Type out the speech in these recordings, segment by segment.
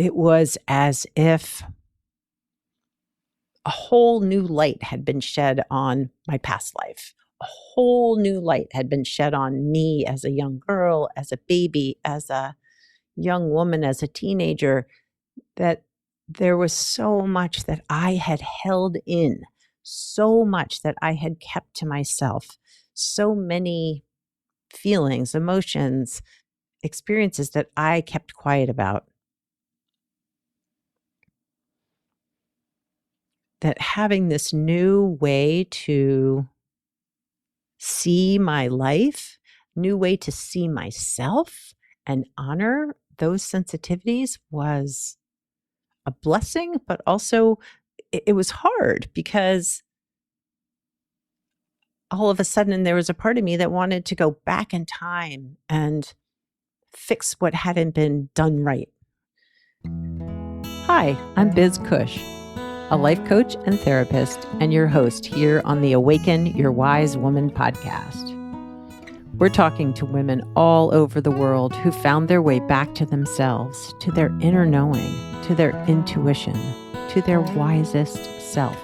it was as if a whole new light had been shed on my past life. A whole new light had been shed on me as a young girl, as a baby, as a young woman, as a teenager, that there was so much that I had held in, so much that I had kept to myself, so many feelings, emotions, experiences that I kept quiet about. That having this new way to see my life, new way to see myself and honor those sensitivities was a blessing, but also it was hard because all of a sudden there was a part of me that wanted to go back in time and fix what hadn't been done right. Hi, I'm Biz Cush, a life coach and therapist, and your host here on the Awaken Your Wise Woman podcast. We're talking to women all over the world who found their way back to themselves, to their inner knowing, to their intuition, to their wisest self.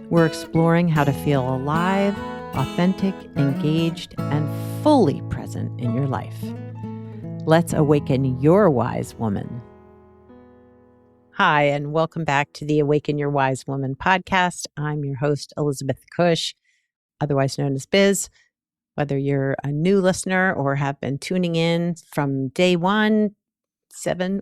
We're exploring how to feel alive, authentic, engaged, and fully present in your life. Let's awaken your wise woman. Hi, and welcome back to the Awaken Your Wise Woman podcast. I'm your host, Elizabeth Cush, otherwise known as Biz. Whether you're a new listener or have been tuning in from day one,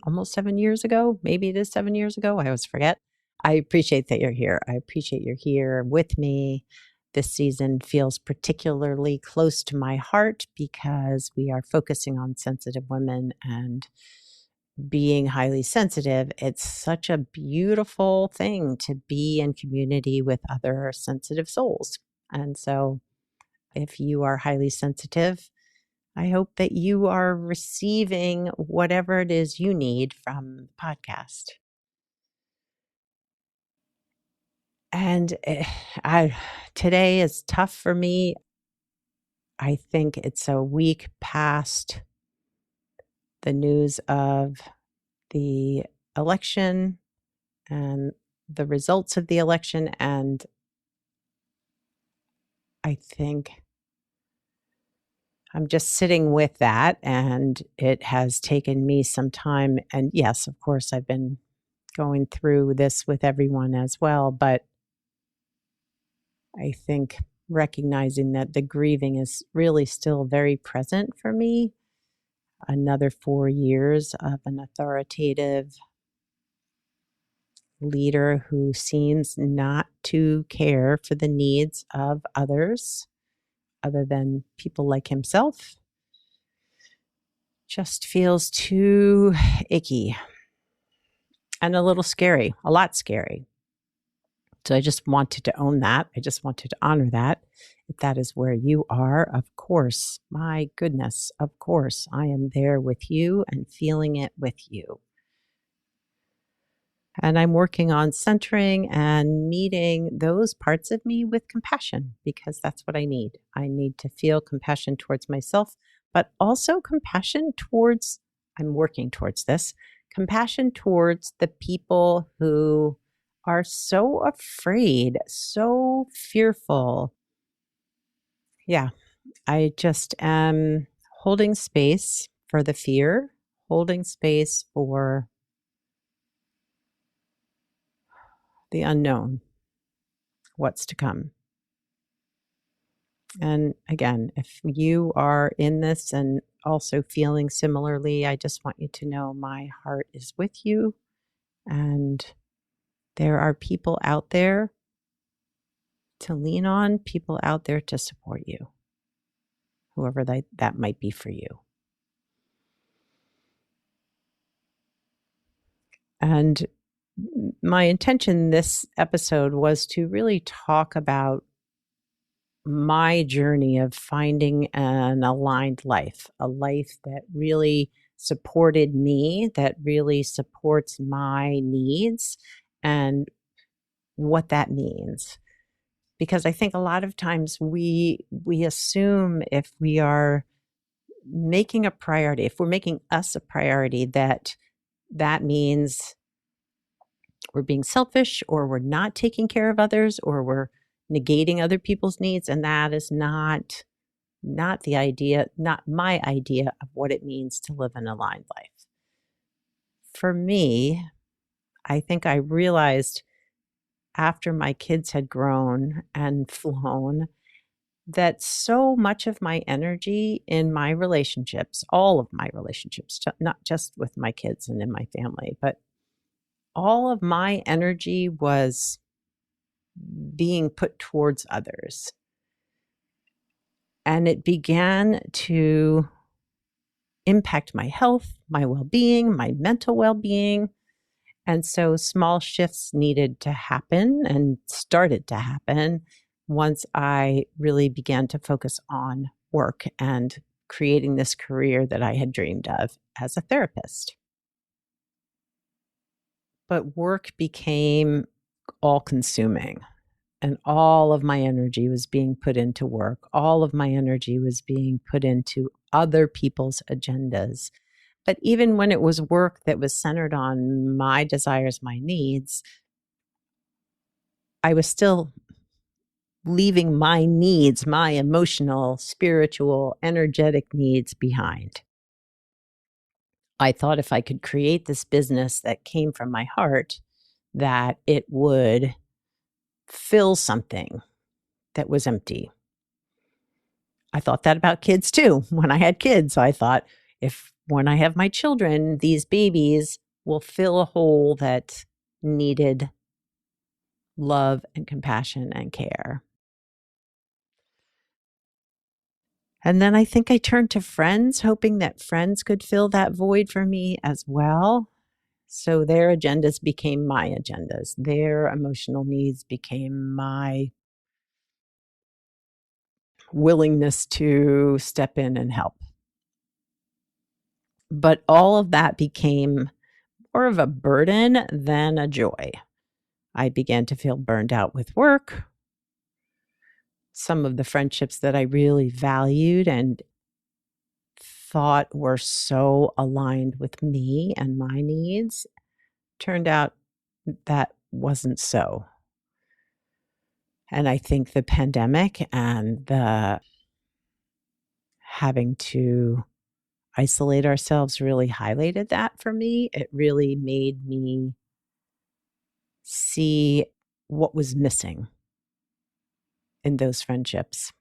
almost 7 years ago, maybe it is 7 years ago, I always forget. I appreciate that you're here. I appreciate you're here with me. This season feels particularly close to my heart because we are focusing on sensitive women and being highly sensitive. It's such a beautiful thing to be in community with other sensitive souls. And so if you are highly sensitive, I hope that you are receiving whatever it is you need from the podcast. And today is tough for me. I think it's a week past the news of the election and the results of the election. And I think I'm just sitting with that. And it has taken me some time. And yes, of course, I've been going through this with everyone as well. But I think recognizing that the grieving is really still very present for me. Another 4 years of an authoritative leader who seems not to care for the needs of others other than people like himself just feels too icky and a little scary, a lot scary. So I just wanted to own that. I just wanted to honor that. If that is where you are, of course, my goodness, of course, I am there with you and feeling it with you. And I'm working on centering and meeting those parts of me with compassion because that's what I need. I need to feel compassion towards myself, but also compassion towards, I'm working towards this, compassion towards the people who are so afraid, so fearful. Yeah, I just am holding space for the fear, holding space for the unknown, what's to come. And again, if you are in this and also feeling similarly, I just want you to know my heart is with you. And there are people out there to lean on, people out there to support you, whoever that might be for you. And my intention this episode was to really talk about my journey of finding an aligned life, a life that really supported me, that really supports my needs and what that means. Because I think a lot of times we assume if we are making a priority, if we're making us a priority, that that means we're being selfish, or we're not taking care of others, or we're negating other people's needs. And that is not the idea, not my idea of what it means to live an aligned life. For me, I think I realized after my kids had grown and flown that so much of my energy in my relationships, all of my relationships, not just with my kids and in my family, but all of my energy was being put towards others. And it began to impact my health, my well-being, my mental well-being. And so small shifts needed to happen and started to happen once I really began to focus on work and creating this career that I had dreamed of as a therapist. But work became all consuming, and all of my energy was being put into work. All of my energy was being put into other people's agendas. But even when it was work that was centered on my desires, my needs, I was still leaving my needs, my emotional, spiritual, energetic needs behind. I thought if I could create this business that came from my heart, that it would fill something that was empty. I thought that about kids too. When I had kids, I thought when I have my children, these babies will fill a hole that needed love and compassion and care. And then I think I turned to friends, hoping that friends could fill that void for me as well. So their agendas became my agendas. Their emotional needs became my willingness to step in and help. But all of that became more of a burden than a joy. I began to feel burned out with work. Some of the friendships that I really valued and thought were so aligned with me and my needs turned out that wasn't so. And I think the pandemic and the having to isolate ourselves really highlighted that for me. It really made me see what was missing in those friendships.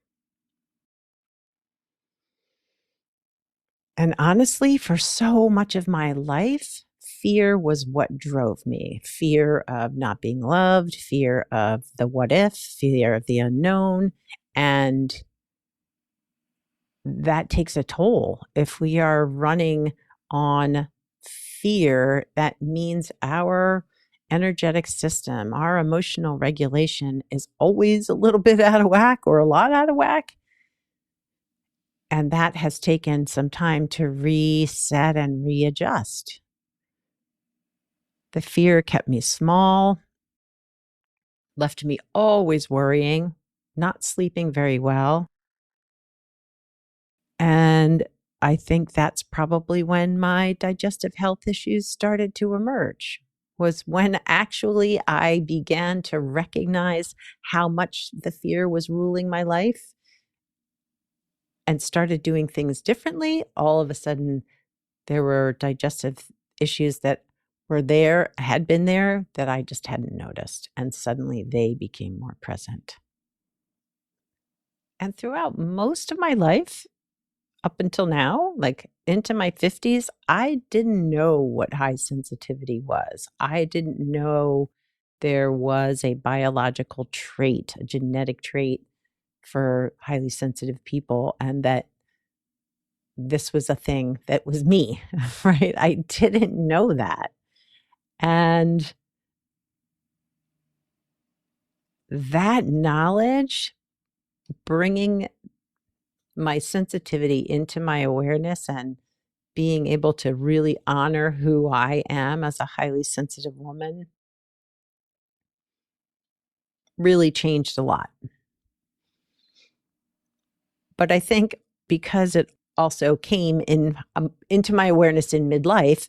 And honestly, for so much of my life, fear was what drove me. Fear of not being loved, fear of the what if, fear of the unknown. And that takes a toll. If we are running on fear, that means our energetic system, our emotional regulation is always a little bit out of whack or a lot out of whack. And that has taken some time to reset and readjust. The fear kept me small, left me always worrying, not sleeping very well. And I think that's probably when my digestive health issues started to emerge, was when actually I began to recognize how much the fear was ruling my life and started doing things differently. All of a sudden, there were digestive issues that were there, had been there, that I just hadn't noticed. And suddenly they became more present. And throughout most of my life, up until now, like into my 50s, I didn't know what high sensitivity was. I didn't know there was a biological trait, a genetic trait for highly sensitive people, and that this was a thing that was me, right? I didn't know that. And that knowledge, bringing my sensitivity into my awareness and being able to really honor who I am as a highly sensitive woman really changed a lot. But I think because it also came into my awareness in midlife,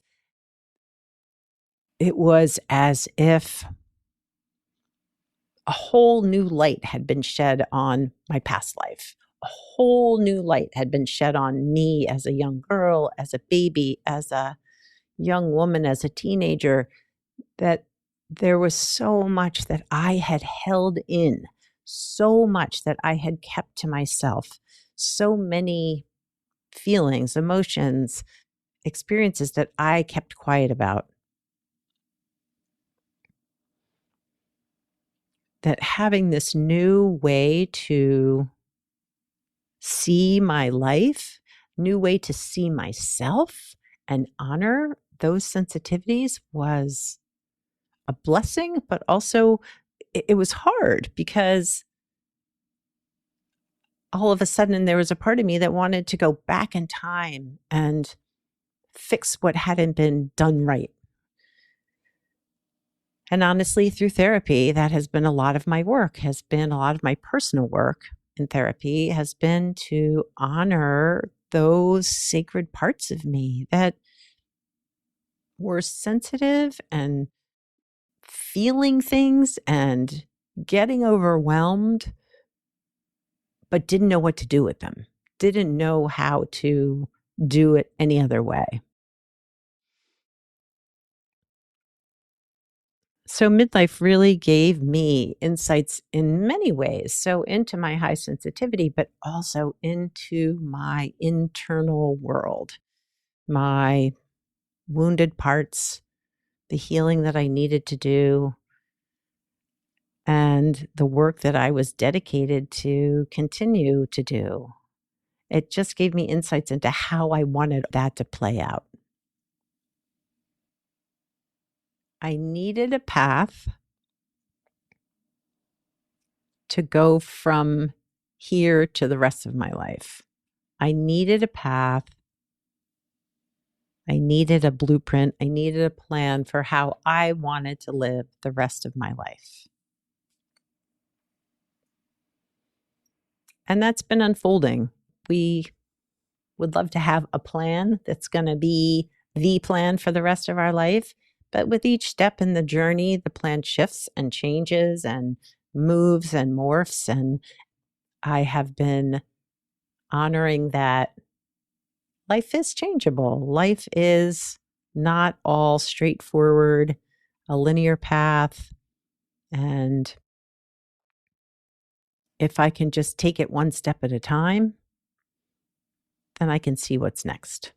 it was as if a whole new light had been shed on my past life. A whole new light had been shed on me as a young girl, as a baby, as a young woman, as a teenager, that there was so much that I had held in, so much that I had kept to myself, so many feelings, emotions, experiences that I kept quiet about. That having this new way to see my life, new way to see myself and honor those sensitivities was a blessing, but also it was hard because all of a sudden there was a part of me that wanted to go back in time and fix what hadn't been done right. And honestly, through therapy, that has been a lot of my work, has been a lot of my personal work in therapy, has been to honor those sacred parts of me that were sensitive and feeling things and getting overwhelmed, but didn't know what to do with them, didn't know how to do it any other way. So midlife really gave me insights in many ways. So into my high sensitivity, but also into my internal world, my wounded parts, the healing that I needed to do, and the work that I was dedicated to continue to do. It just gave me insights into how I wanted that to play out. I needed a path to go from here to the rest of my life. I needed a path. I needed a blueprint. I needed a plan for how I wanted to live the rest of my life. And that's been unfolding. We would love to have a plan that's going to be the plan for the rest of our life. But with each step in the journey, the plan shifts and changes and moves and morphs. And I have been honoring that life is changeable. Life is not all straightforward, a linear path. And if I can just take it one step at a time, then I can see what's next.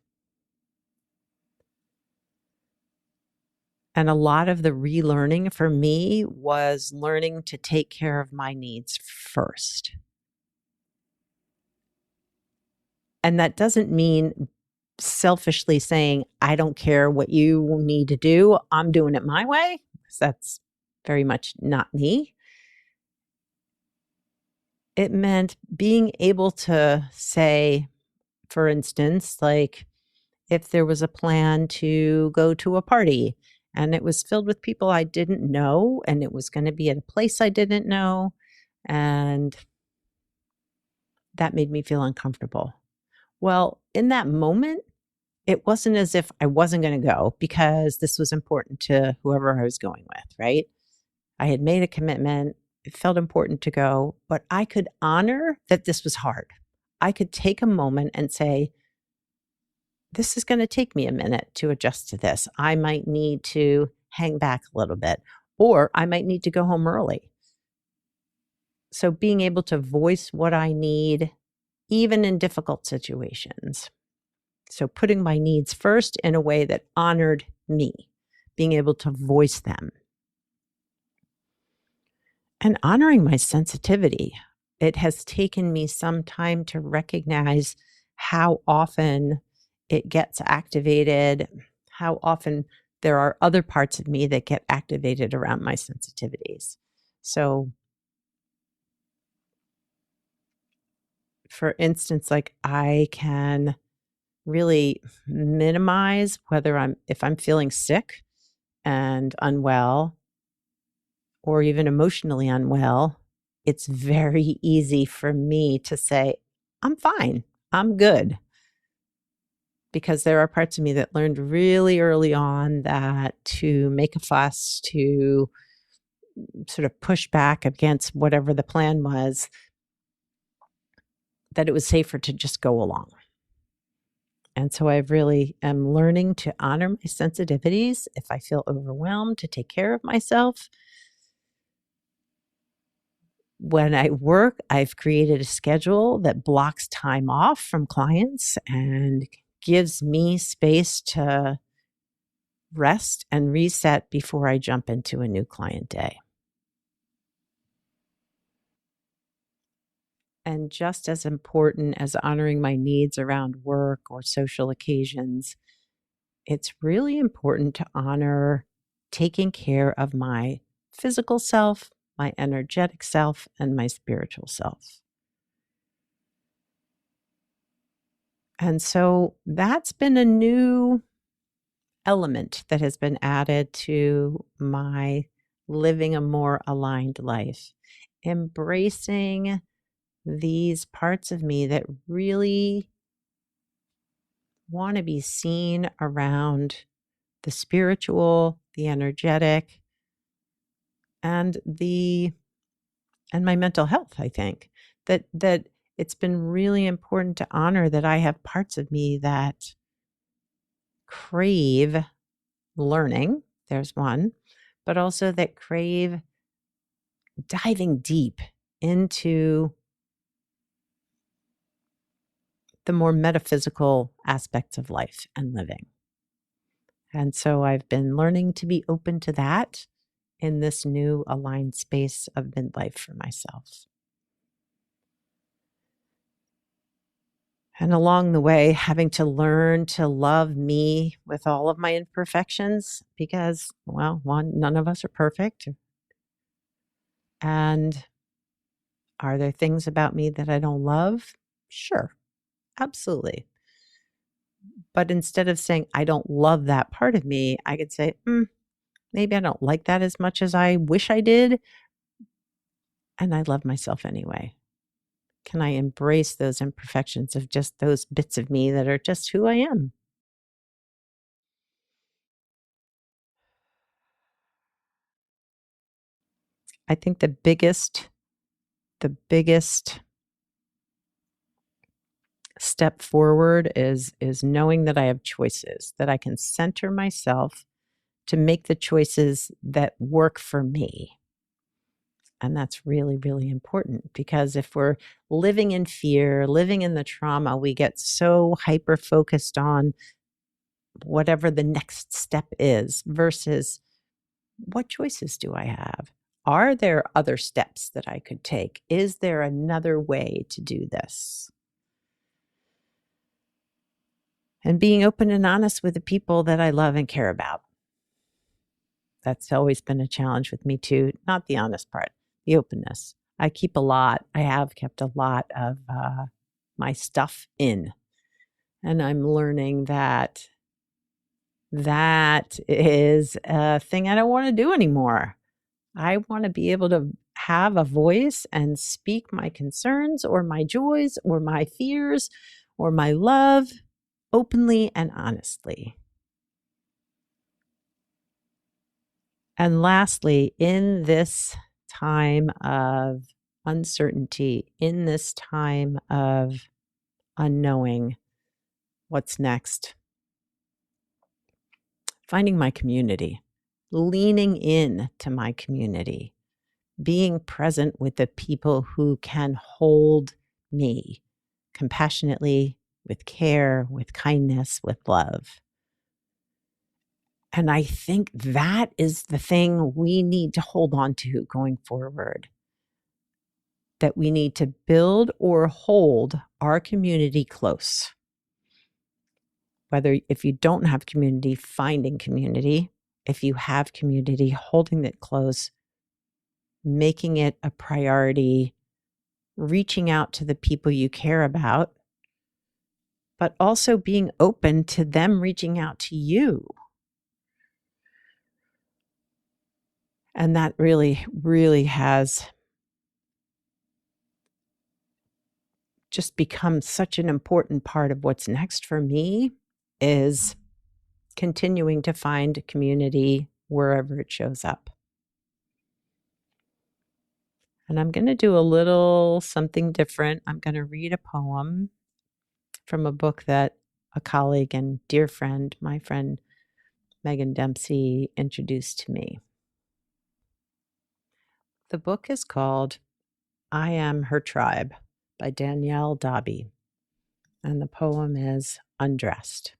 And a lot of the relearning for me was learning to take care of my needs first. And that doesn't mean selfishly saying, I don't care what you need to do, I'm doing it my way. That's very much not me. It meant being able to say, for instance, like if there was a plan to go to a party and it was filled with people I didn't know and it was going to be at a place I didn't know, and that made me feel uncomfortable. Well, in that moment, it wasn't as if I wasn't going to go because this was important to whoever I was going with, right? I had made a commitment. It felt important to go, but I could honor that this was hard. I could take a moment and say, this is going to take me a minute to adjust to this. I might need to hang back a little bit, or I might need to go home early. So being able to voice what I need, even in difficult situations. So putting my needs first in a way that honored me, being able to voice them. And honoring my sensitivity. It has taken me some time to recognize how often it gets activated, how often there are other parts of me that get activated around my sensitivities. So, for instance, like I can really minimize if I'm feeling sick and unwell or even emotionally unwell. It's very easy for me to say, I'm fine. I'm good. because there are parts of me that learned really early on that to make a fuss, to sort of push back against whatever the plan was, that it was safer to just go along. And so I really am learning to honor my sensitivities. If I feel overwhelmed, to take care of myself. When I work, I've created a schedule that blocks time off from clients and gives me space to rest and reset before I jump into a new client day. And just as important as honoring my needs around work or social occasions, it's really important to honor taking care of my physical self, my energetic self, and my spiritual self. And so that's been a new element that has been added to my living a more aligned life, embracing these parts of me that really want to be seen around the spiritual, the energetic, and my mental health. I think that it's been really important to honor that I have parts of me that crave learning. There's one, but also that crave diving deep into the more metaphysical aspects of life and living. And so I've been learning to be open to that in this new aligned space of midlife for myself. And along the way, having to learn to love me with all of my imperfections because, well, one, none of us are perfect. And are there things about me that I don't love? Sure, absolutely. But instead of saying, I don't love that part of me, I could say, maybe I don't like that as much as I wish I did. And I love myself anyway. Can I embrace those imperfections of just those bits of me that are just who I am? I think the biggest step forward is knowing that I have choices, that I can center myself to make the choices that work for me. And that's really, really important because if we're living in fear, living in the trauma, we get so hyper focused on whatever the next step is versus what choices do I have? Are there other steps that I could take? Is there another way to do this? And being open and honest with the people that I love and care about. That's always been a challenge with me too. Not the honest part, the openness. I have kept a lot of my stuff in. And I'm learning that is a thing I don't want to do anymore. I want to be able to have a voice and speak my concerns or my joys or my fears or my love openly and honestly. And lastly, in this time of uncertainty, in this time of unknowing what's next, finding my community, leaning in to my community, being present with the people who can hold me compassionately, with care, with kindness, with love. And I think that is the thing we need to hold on to going forward. That we need to build or hold our community close. Whether if you don't have community, finding community. If you have community, holding it close, making it a priority, reaching out to the people you care about, but also being open to them reaching out to you. And that really, really has just become such an important part of what's next for me is continuing to find community wherever it shows up. And I'm going to do a little something different. I'm going to read a poem from a book that a colleague and dear friend, my friend Megan Dempsey, introduced to me. The book is called I Am Her Tribe by Danielle Dobby, and the poem is Undressed.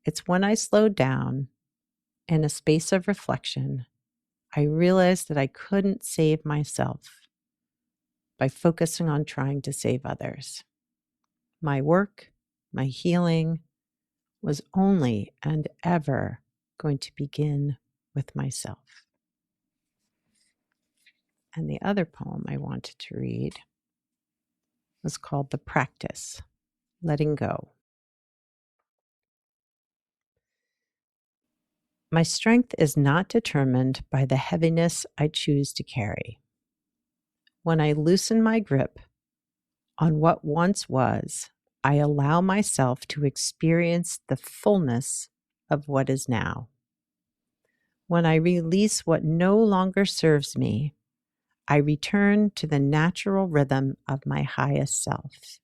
It's when I slowed down in a space of reflection, I realized that I couldn't save myself by focusing on trying to save others. My work, my healing was only and ever going to begin with myself. And the other poem I wanted to read was called The Practice, Letting Go. My strength is not determined by the heaviness I choose to carry. When I loosen my grip on what once was, I allow myself to experience the fullness of what is now. When I release what no longer serves me, I return to the natural rhythm of my highest self.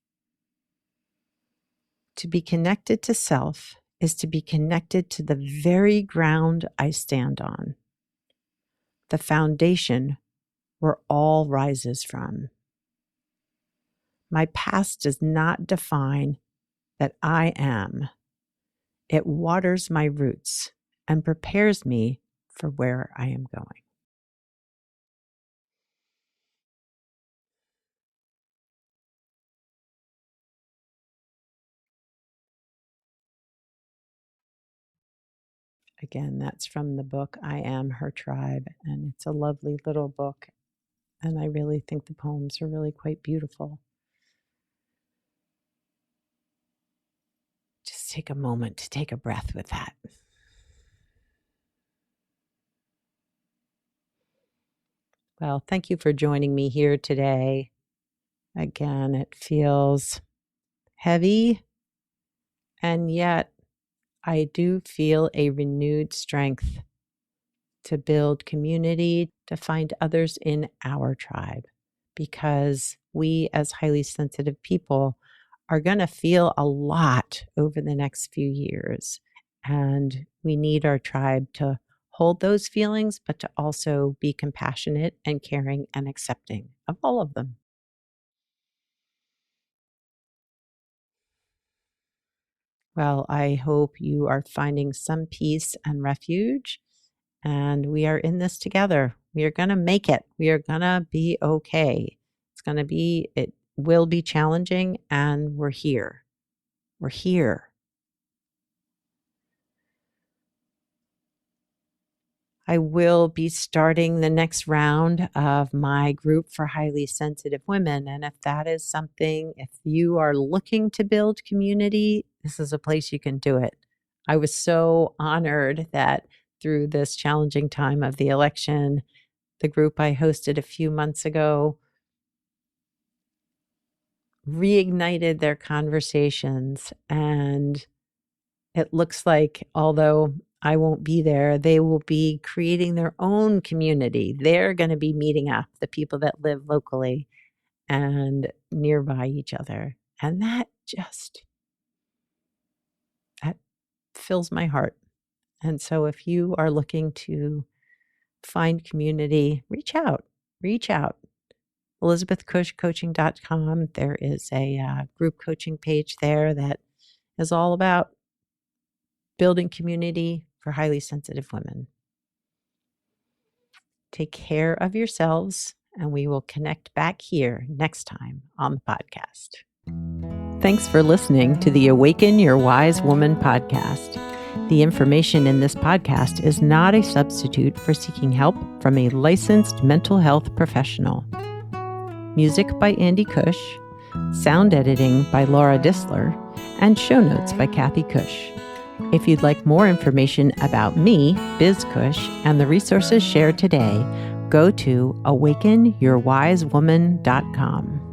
To be connected to self is to be connected to the very ground I stand on, the foundation where all rises from. My past does not define that I am. It waters my roots and prepares me for where I am going. Again, that's from the book I Am Her Tribe, and it's a lovely little book, and I really think the poems are really quite beautiful. Just take a moment to take a breath with that. Well, thank you for joining me here today. Again, it feels heavy, and yet I do feel a renewed strength to build community, to find others in our tribe, because we as highly sensitive people are going to feel a lot over the next few years. And we need our tribe to hold those feelings, but to also be compassionate and caring and accepting of all of them. Well, I hope you are finding some peace and refuge, and we are in this together. We are going to make it. We are going to be okay. It will be challenging, and we're here. We're here. I will be starting the next round of my group for highly sensitive women. And if that is something, if you are looking to build community, this is a place you can do it. I was so honored that through this challenging time of the election, the group I hosted a few months ago reignited their conversations. And it looks like, although I won't be there, they will be creating their own community. They're going to be meeting up, the people that live locally and nearby each other. And that fills my heart. And so if you are looking to find community, reach out. ElizabethCushCoaching.com. There is a group coaching page there that is all about building community for highly sensitive women. Take care of yourselves, and we will connect back here next time on the podcast. Thanks for listening to the Awaken Your Wise Woman podcast. The information in this podcast is not a substitute for seeking help from a licensed mental health professional. Music by Andy Cush, sound editing by Laura Disler, and show notes by Kathy Cush. If you'd like more information about me, Biz Cush, and the resources shared today, go to awakenyourwisewoman.com.